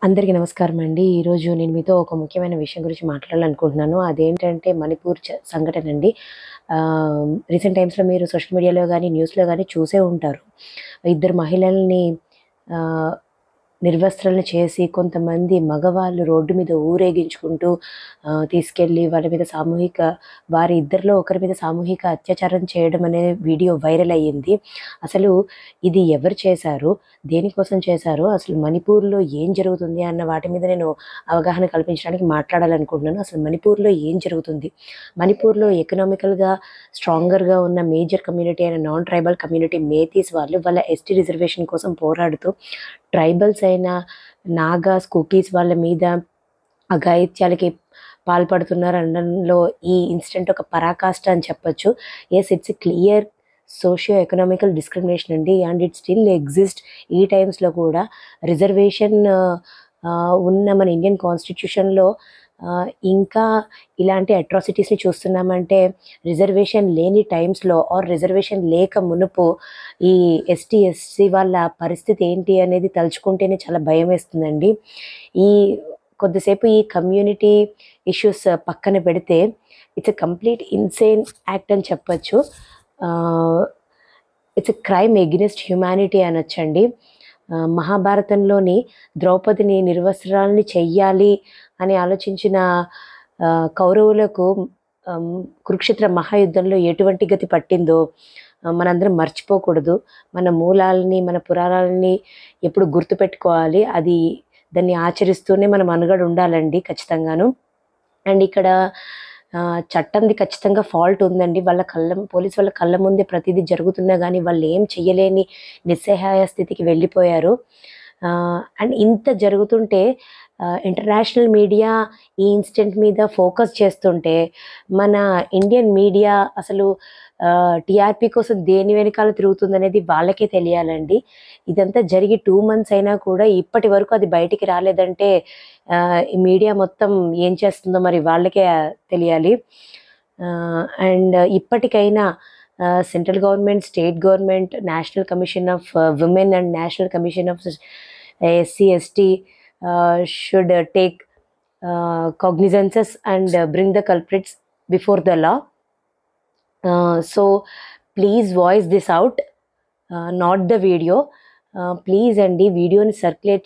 అందరికీ నమస్కారం అండి. ఈరోజు నేను మీతో ఒక ముఖ్యమైన విషయం గురించి మాట్లాడాలనుకుంటున్నాను. అదేంటంటే మణిపూర్ సంఘటన అండి. రీసెంట్ టైమ్స్‌లో మీరు సోషల్ మీడియాలో గానీ, న్యూస్‌లో గానీ చూసే ఉంటారు. ఇద్దరు మహిళల్ని ఆహ్, నిర్వస్త్రాలను చేసి కొంతమంది మగవాళ్ళు రోడ్డు మీద ఊరేగించుకుంటూ తీసుకెళ్ళి వాళ్ళ మీద వారి ఇద్దరిలో ఒకరి మీద సామూహిక అత్యాచారం చేయడం అనే వీడియో వైరల్ అయ్యింది. అసలు ఇది ఎవరు చేశారు? దేనికోసం చేశారు? అసలు మణిపూర్‌లో ఏం జరుగుతుంది అన్న వాటి మీద నేను అవగాహన కల్పించడానికి మాట్లాడాలనుకుంటున్నాను. అసలు మణిపూర్‌లో ఏం జరుగుతుంది? మణిపూర్‌లో ఎకనామికల్‌గా స్ట్రాంగర్‌గా ఉన్న మేజర్ కమ్యూనిటీ అయిన నాన్ ట్రైబల్ కమ్యూనిటీ మేతీస్ వాళ్ళు వాళ్ళ ఎస్టీ రిజర్వేషన్ కోసం పోరాడుతూ ట్రైబల్స్ అయిన నాగాస్, కుకీస్ వాళ్ళ మీద అఘాయిత్యాలకి పాల్పడుతున్నారు అనడంలో ఈ ఇన్సిడెంట్ ఒక పరాకాష్ట అని చెప్పొచ్చు. It's a clear socio economical discrimination అండి. అండ్ ఇట్ స్టిల్ ఎగ్జిస్ట్ ఈ టైమ్స్‌లో కూడా. రిజర్వేషన్ ఉన్న మన ఇండియన్ కాన్స్టిట్యూషన్‌లో ఇంకా ఇలాంటి అట్రాసిటీస్‌ని చూస్తున్నామంటే రిజర్వేషన్ లేని టైమ్స్‌లో రిజర్వేషన్ లేక మునుపు ఈ ఎస్టీ, ఎస్సీ వాళ్ళ పరిస్థితి ఏంటి అనేది తలుచుకుంటేనే చాలా భయమేస్తుందండి. కొద్దిసేపు ఈ కమ్యూనిటీ ఇష్యూస్ పక్కన పెడితే it's a complete insane act అని చెప్పొచ్చు. It's a crime against humanity అనొచ్చండి. మహాభారతంలోని ద్రౌపదిని నిర్వస్త్రాలని చెయ్యాలి అని ఆలోచించిన కౌరవులకు కురుక్షేత్ర మహాయుద్ధంలో ఎటువంటి గతి పట్టిందో మనందరం మర్చిపోకూడదు. మన మూలాలని, మన పురాణాలని ఎప్పుడు గుర్తుపెట్టుకోవాలి. దాన్ని ఆచరిస్తూనే మనం మనుగడ ఉండాలండి ఖచ్చితంగాను. అండ్ ఇక్కడ చట్టంది ఖచ్చితంగా ఫాల్ట్ ఉందండి. పోలీస్ వాళ్ళ కళ్ళ ముందే ప్రతిదీ జరుగుతున్నా కానీ వాళ్ళు ఏం చెయ్యలేని నిస్సహాయ స్థితికి వెళ్ళిపోయారు. అండ్ ఇంత జరుగుతుంటే ఇంటర్నేషనల్ మీడియా ఈ ఇన్సిడెంట్ మీద ఫోకస్ చేస్తుంటే మన ఇండియన్ మీడియా అసలు టీఆర్పీ కోసం దేని వెనకాల తిరుగుతుందనేది వాళ్ళకే తెలియాలండి. ఇదంతా జరిగి 2 months అయినా కూడా ఇప్పటి వరకు అది బయటికి రాలేదంటే ఈ మీడియా మొత్తం ఏం చేస్తుందో మరి వాళ్ళకే తెలియాలి. అండ్ ఇప్పటికైనా central government, state government, national commission of women and national commission of SC, ST should take cognizances and bring the culprits before the law. So please voice this out, not the video. Please అండి వీడియోని circulate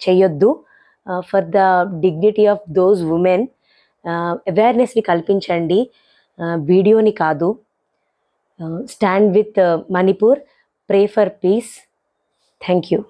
చేయొద్దు. For the dignity of those women అవేర్నెస్ని కల్పించండి, వీడియోని కాదు. Stand with Manipur, pray for peace. Thank you.